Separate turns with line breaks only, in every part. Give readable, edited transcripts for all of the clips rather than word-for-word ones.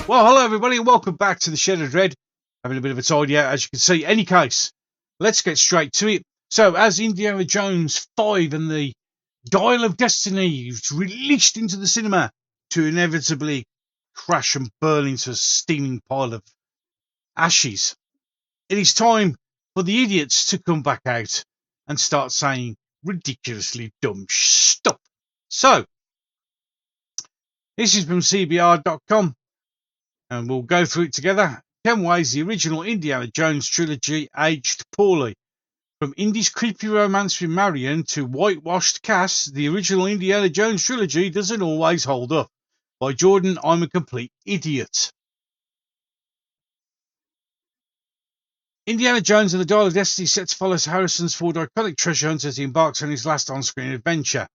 Well, hello everybody, and welcome back to the Shed of Dread. Having a bit of a tidy out, as you can see. Any case, let's get straight to it. So, as Indiana Jones 5 and the Dial of Destiny is released into the cinema to inevitably crash and burn into a steaming pile of ashes, it is time for the idiots to come back out and start saying ridiculously dumb stuff. So, this is from CBR.com. And we'll go through it together. 10 ways the original Indiana Jones trilogy aged poorly. From Indy's creepy romance with Marion to whitewashed cast, the original Indiana Jones trilogy doesn't always hold up. By Jordan, I'm a complete idiot. Indiana Jones and the Dial of Destiny set to follow Harrison's Ford iconic treasure hunt as he embarks on his last on-screen adventure.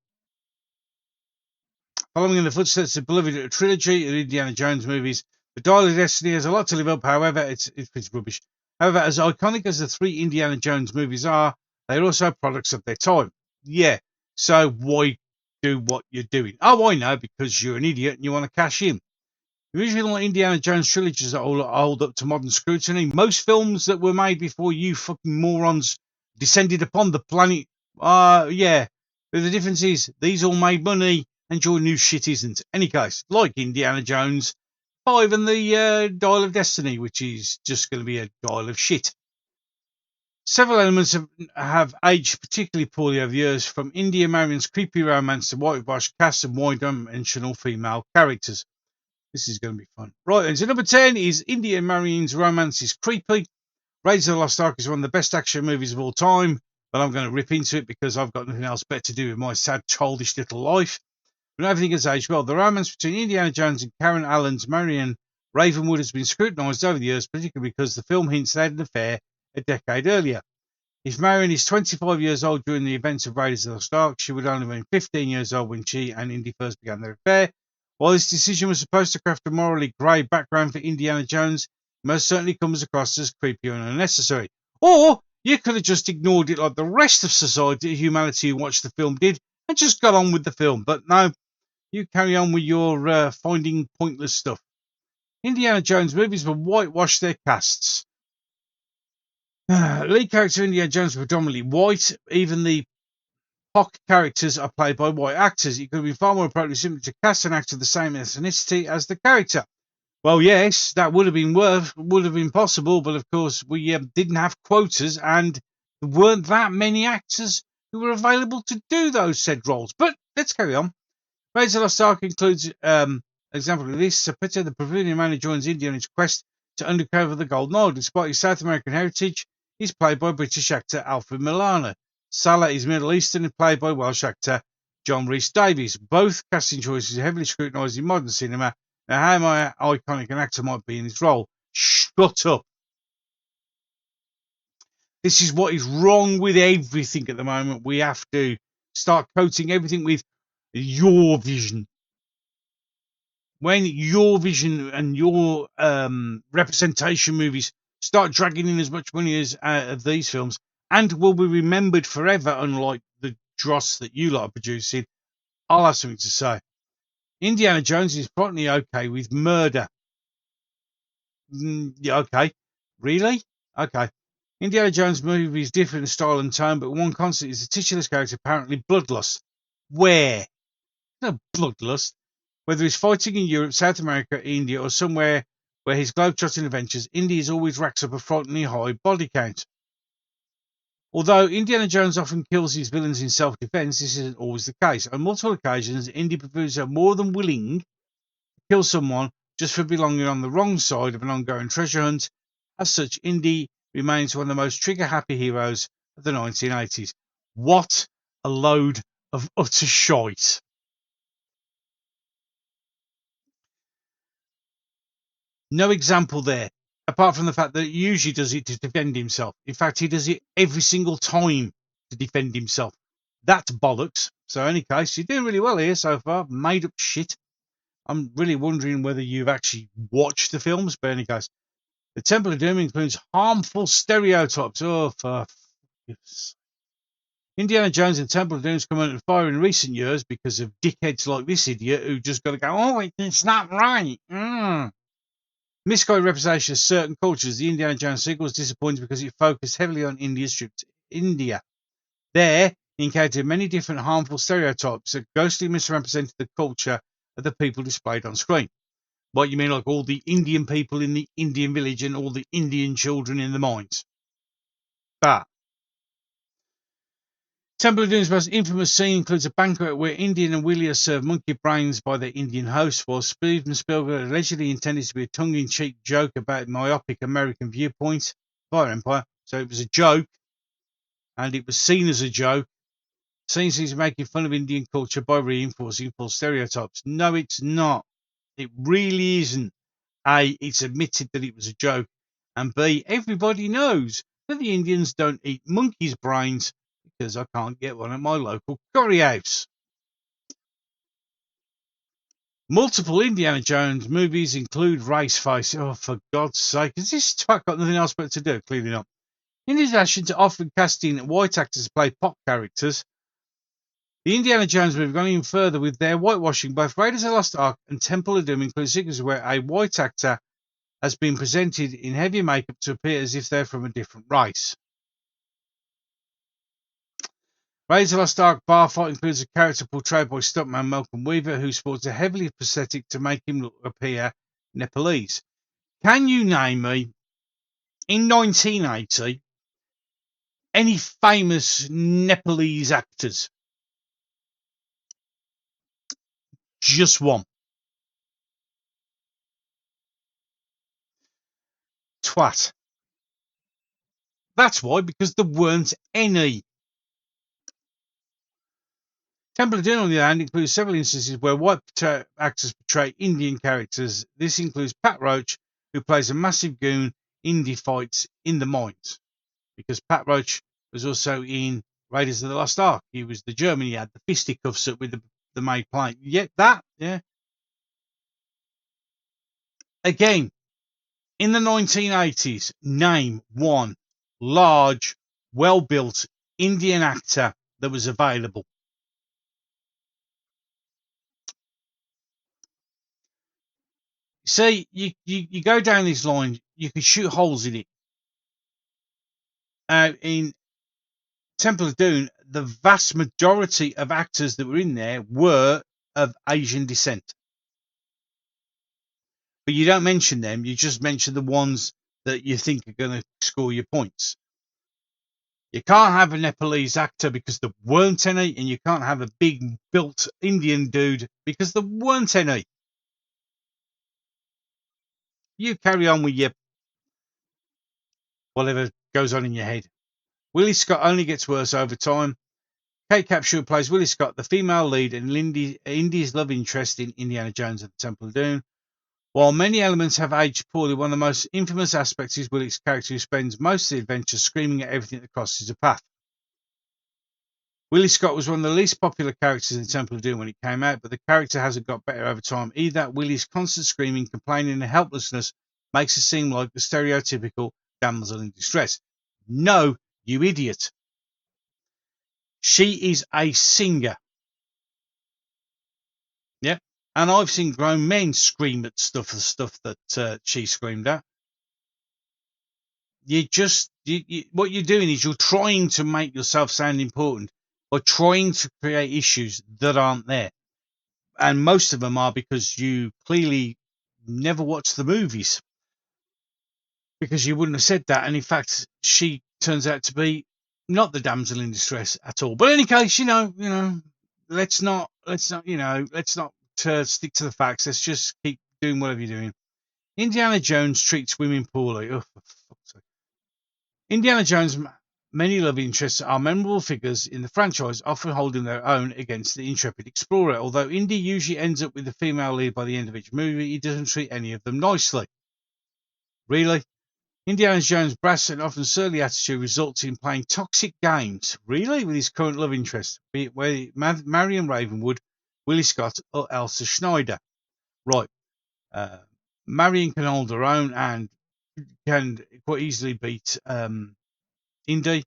Following in the footsteps of beloved trilogy of Indiana Jones movies, The Dial of Destiny has a lot to live up. However, it's rubbish. However, as iconic as the three Indiana Jones movies are, they're also products of their time. Yeah, so why do what you're doing? Oh, I know, because you're an idiot and you want to cash in. The original Indiana Jones trilogies are all hold up to modern scrutiny. Most films that were made before you fucking morons descended upon the planet, yeah. But the difference is, these all made money and your new shit isn't. Any case, like Indiana Jones 5 and the Dial of Destiny, which is just going to be a dial of shit. Several elements have aged particularly poorly over the years, from Indy and Marion's creepy romance to whitewashed cast and one-dimensional female characters. This is going to be fun. Right, and so number 10 is Indy and Marion's romance is creepy. Raiders of the Lost Ark is one of the best action movies of all time, but I'm going to rip into it because I've got nothing else better to do with my sad, childish little life. But everything has aged well. The romance between Indiana Jones and Karen Allen's Marion Ravenwood has been scrutinised over the years, particularly because the film hints they had an affair a decade earlier. If Marion is 25 years old during the events of Raiders of the Lost Ark, she would only have been 15 years old when she and Indy first began their affair. While this decision was supposed to craft a morally grey background for Indiana Jones, it most certainly comes across as creepy and unnecessary. Or you could have just ignored it like the rest of society, humanity who watched the film did, and just got on with the film. But no, you carry on with your finding pointless stuff. Indiana Jones movies will whitewash their casts. Lead character Indiana Jones are predominantly white. Even the POC characters are played by white actors. It could be far more appropriate simply to cast an actor of the same ethnicity as the character. Well, yes, that would have been possible, but of course we didn't have quotas, and there weren't that many actors who were available to do those said roles. But let's carry on. Raiders of the Lost Ark includes example of this. Peter, the Peruvian man who joins Indy on his quest to uncover the Golden Oil. Despite his South American heritage, he's played by British actor Alfred Milano. Salah is Middle Eastern and played by Welsh actor John Rhys-Davies. Both casting choices are heavily scrutinised in modern cinema. Now, how iconic an actor might be in his role? Shut up. This is what is wrong with everything at the moment. We have to start coating everything with your vision. When your vision and your representation movies start dragging in as much money as these films, and will be remembered forever, unlike the dross that you like producing, I'll have something to say. Indiana Jones is probably okay with murder. Yeah, okay. Really? Okay. Indiana Jones movies differ in style and tone, but one constant is the titular character apparently bloodlust. Where? No bloodlust. Whether he's fighting in Europe, South America, India, or somewhere where his globetrotting adventures, Indy always racks up a frighteningly high body count. Although Indiana Jones often kills his villains in self-defense, this isn't always the case. On multiple occasions, Indy proves are more than willing to kill someone just for belonging on the wrong side of an ongoing treasure hunt. As such, Indy remains one of the most trigger-happy heroes of the 1980s. What a load of utter shite. No example there, apart from the fact that he usually does it to defend himself. In fact, he does it every single time to defend himself. That's bollocks. So, in any case, you're doing really well here so far. Made up shit. I'm really wondering whether you've actually watched the films, but in any case, the Temple of Doom includes harmful stereotypes. Oh, for Indiana Jones and Temple of Doom's come under fire in recent years because of dickheads like this idiot who just got to go, oh, it's not right. Misguided representation of certain cultures. The Indiana Jones sequel was disappointing because it focused heavily on India's trip to India. There, he encountered many different harmful stereotypes that ghostly misrepresented the culture of the people displayed on screen. What you mean, like all the Indian people in the Indian village and all the Indian children in the mines? But Temple of Doom's most infamous scene includes a banquet where Indian and Willie are served monkey brains by their Indian host, while Steven Spielberg allegedly intended to be a tongue-in-cheek joke about myopic American viewpoint via Empire. So it was a joke, and it was seen as a joke. Seems he's making fun of Indian culture by reinforcing false stereotypes. No, it's not. It really isn't. A, it's admitted that it was a joke, and B, everybody knows that the Indians don't eat monkeys' brains because I can't get one at my local curry house. Multiple Indiana Jones movies include race face. Oh, for God's sake, has this twat got nothing else but to do? Clearly not. In addition to often casting white actors to play pop characters, the Indiana Jones movie gone even further with their whitewashing. Both Raiders of the Lost Ark and Temple of Doom include sequences where a white actor has been presented in heavy makeup to appear as if they're from a different race. Raiders of the Lost Ark bar fight includes a character portrayed by stuntman Malcolm Weaver, who sports a heavily prosthetic to make him appear Nepalese. Can you name me, in 1980, any famous Nepalese actors? Just one. Twat. That's why, because there weren't any. Temple of Doom, on the other hand, includes several instances where white actors portray Indian characters. This includes Pat Roach, who plays a massive goon Indy fights in the mines. Because Pat Roach was also in Raiders of the Lost Ark. He was the German. He had the fisticuffs up with the maid plane. Yeah. Again, in the 1980s, name one large, well-built Indian actor that was available. See, you go down this line, you can shoot holes in it. In Temple of Doom, the vast majority of actors that were in there were of Asian descent. But you don't mention them, you just mention the ones that you think are going to score your points. You can't have a Nepalese actor because there weren't any, and you can't have a big built Indian dude because there weren't any. You carry on with your whatever goes on in your head. Willie Scott only gets worse over time. Kate Capshaw plays Willie Scott, the female lead and Indy's love interest in Indiana Jones and the Temple of Doom. While many elements have aged poorly, one of the most infamous aspects is Willie's character, who spends most of the adventure screaming at everything that crosses his path. Willie Scott was one of the least popular characters in Temple of Doom when it came out, but the character hasn't got better over time either. Willie's constant screaming, complaining, and helplessness makes it seem like the stereotypical damsel in distress. No, you idiot. She is a singer. Yeah. And I've seen grown men scream at the stuff that she screamed at. What you're doing is you're trying to make yourself sound important by trying to create issues that aren't there. And most of them are because you clearly never watched the movies, because you wouldn't have said that. And in fact, she turns out to be not the damsel in distress at all. But in any case, let's not stick to the facts. Let's just keep doing whatever you're doing. Indiana Jones treats women poorly. Oh, for fuck's sake. Indiana Jones' many love interests are memorable figures in the franchise, often holding their own against the intrepid explorer. Although Indy usually ends up with the female lead by the end of each movie, he doesn't treat any of them nicely. Really? Indiana Jones' brass and often surly attitude results in playing toxic games, really, with his current love interest, be it Marion Ravenwood, Willie Scott, or Elsa Schneider. Right. Marion can hold her own and can quite easily beat Indy.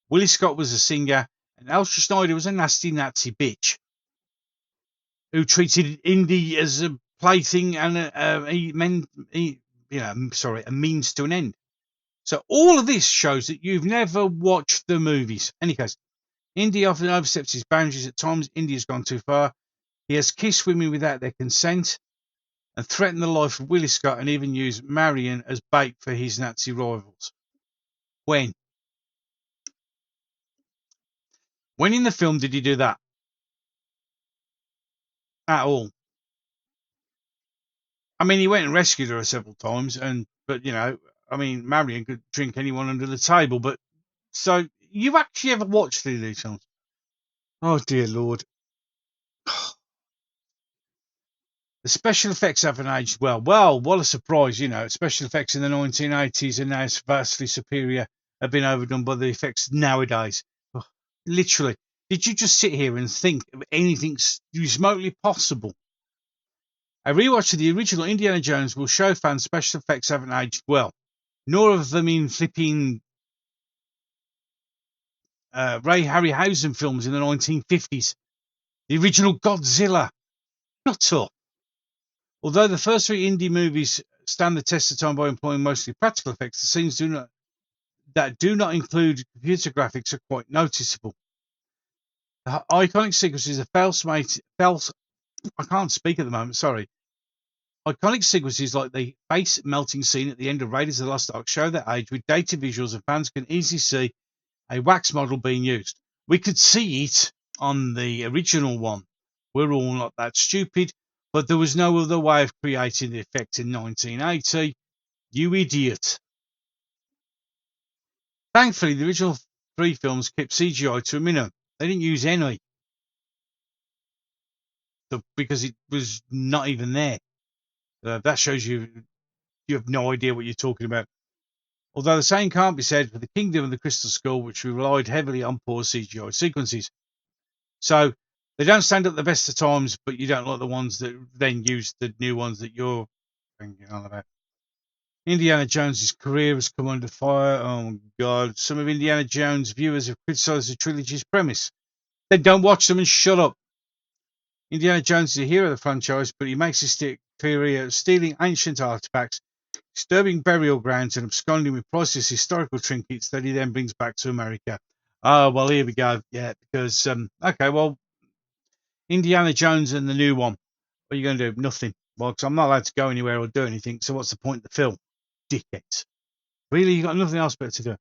Willie Scott was a singer, and Elsa Schneider was a nasty Nazi bitch who treated Indy as a plaything and a means to an end. So all of this shows that you've never watched the movies. In any case, Indy often oversteps his boundaries at times. Indy has gone too far. He has kissed women without their consent and threatened the life of Willie Scott and even used Marion as bait for his Nazi rivals. When? When in the film did he do that? At all? I mean, he went and rescued her several times, but Marion could drink anyone under the table. But so you've actually ever watched any of these films? Oh dear Lord. The special effects haven't aged well. Well, what a surprise, Special effects in the 1980s are now vastly superior, have been overdone by the effects nowadays. Oh, literally. Did you just sit here and think of anything remotely possible? A rewatch of the original Indiana Jones will show fans special effects haven't aged well. Nor have them in flipping Ray Harryhausen films in the 1950s. The original Godzilla. Not up. Although the first three Indy movies stand the test of time by employing mostly practical effects, the scenes that do not include computer graphics are quite noticeable. The iconic sequences of I can't speak at the moment, sorry. Iconic sequences like the face melting scene at the end of Raiders of the Lost Ark show their age with dated visuals, and fans can easily see a wax model being used. We could see it on the original one. We're all not that stupid, but there was no other way of creating the effect in 1980. You idiot. Thankfully, the original three films kept CGI to a minimum. They didn't use any because it was not even there. That shows you have no idea what you're talking about. Although the same can't be said for the Kingdom of the Crystal Skull, which relied heavily on poor CGI sequences. So they don't stand up the best of times, but you don't like the ones that then use the new ones that you're thinking on about. Indiana Jones' career has come under fire. Oh my God. Some of Indiana Jones viewers have criticised the trilogy's premise. Then don't watch them and shut up. Indiana Jones is a hero of the franchise, but he makes his career stealing ancient artifacts, disturbing burial grounds, and absconding with priceless historical trinkets that he then brings back to America. Oh, well, here we go. Yeah, because, Indiana Jones and the new one. What are you going to do? Nothing. Well, because I'm not allowed to go anywhere or do anything, so what's the point of the film? Dickheads. Really, you got nothing else better to do?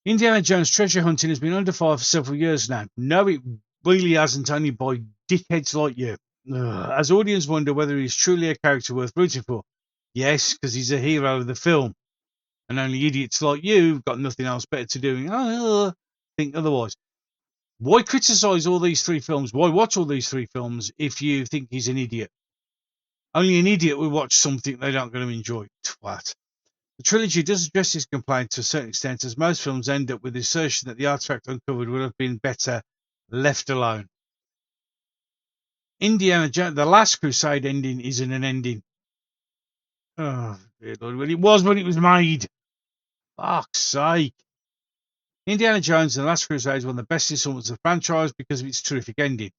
Indiana Jones treasure hunting has been under fire for several years now. No, it really hasn't, only by dickheads like you. As audience wonder whether he's truly a character worth rooting for. Yes, because he's a hero of the film. And only idiots like you have got nothing else better to do and think otherwise. Why criticise all these three films? Why watch all these three films if you think he's an idiot? Only an idiot will watch something they aren't going to enjoy. Twat. The trilogy does address this complaint to a certain extent, as most films end up with the assertion that the artifact uncovered would have been better left alone. Indiana Jones, The Last Crusade ending isn't an ending. Oh, dear Lord. Well, it was when it was made. Fuck's sake. Indiana Jones and The Last Crusade is one of the best installments of the franchise because of its terrific ending.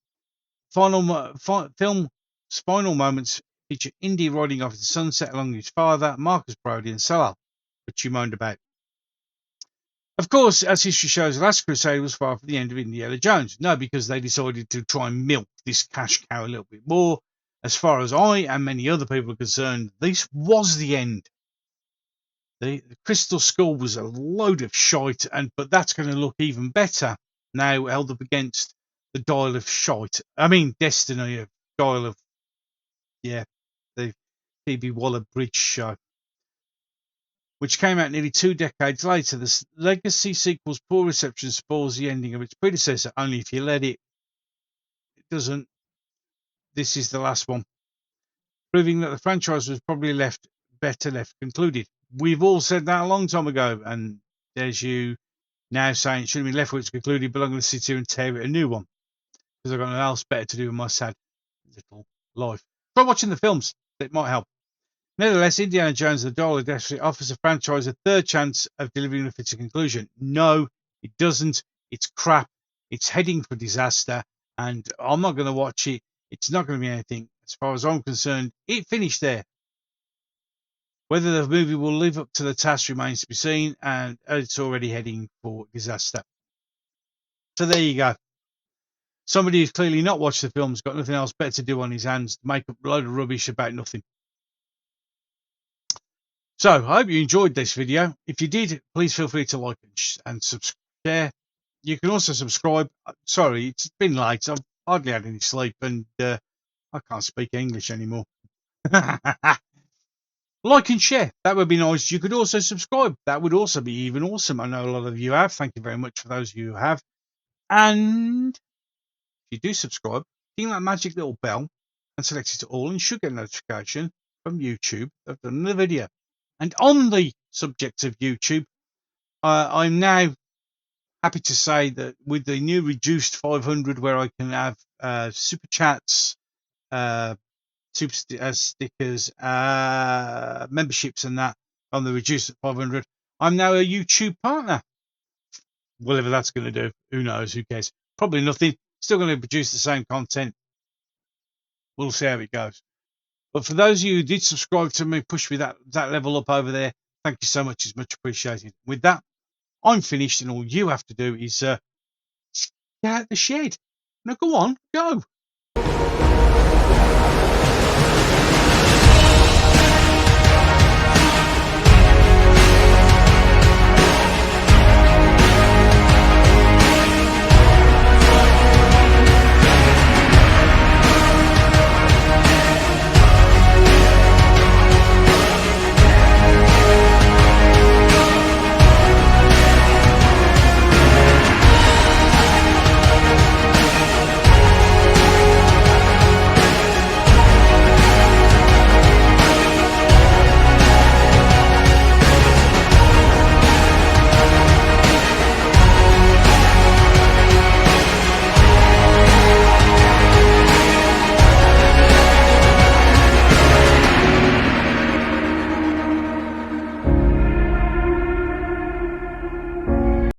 Film's final moments feature Indy riding off into the sunset along with his father, Marcus Brody, and Salal, which you moaned about. Of course, as history shows, The Last Crusade was far from the end of Indiana Jones. No, because they decided to try and milk this cash cow a little bit more. As far as I and many other people are concerned, this was the end. The Crystal Skull was a load of shite, but that's going to look even better now held up against the Dial of Shite. I mean, Destiny of Dial of, the Phoebe Waller-Bridge show, which came out nearly 2 decades later. The Legacy sequel's poor reception spoils the ending of its predecessor, only if you let it. It doesn't. This is the last one, proving that the franchise was probably better left concluded. We've all said that a long time ago, and there's you now saying it should have been left where it's concluded, but I'm going to sit here and tear it a new one because I've got nothing else better to do with my sad little life. Try watching the films. It might help. Nevertheless, Indiana Jones and the Dial of Destiny offers the franchise a third chance of delivering a fitting conclusion. No, it doesn't. It's crap. It's heading for disaster, and I'm not going to watch it. It's not going to be anything. As far as I'm concerned, it finished there. Whether the movie will live up to the task remains to be seen, and it's already heading for disaster. So there you go. Somebody who's clearly not watched the film's got nothing else better to do on his hands, make up a load of rubbish about nothing. So I hope you enjoyed this video. If you did, please feel free to like and share. You can also subscribe. Sorry, it's been late. I've hardly had any sleep, and I can't speak English anymore. Like and share. That would be nice. You could also subscribe. That would also be even awesome. I know a lot of you have. Thank you very much for those of you who have. And if you do subscribe, ding that magic little bell and select it to all, and you should get a notification from YouTube of another video. And on the subject of YouTube, I'm now happy to say that with the new reduced 500, where I can have super chats, super stickers, memberships, and that on the reduced at 500, I'm now a YouTube partner. Whatever that's going to do, who knows? Who cares? Probably nothing. Still going to produce the same content. We'll see how it goes. But for those of you who did subscribe to me, push me that level up over there, thank you so much. It's much appreciated. With that, I'm finished, and all you have to do is get out the shed. Now, go on, go.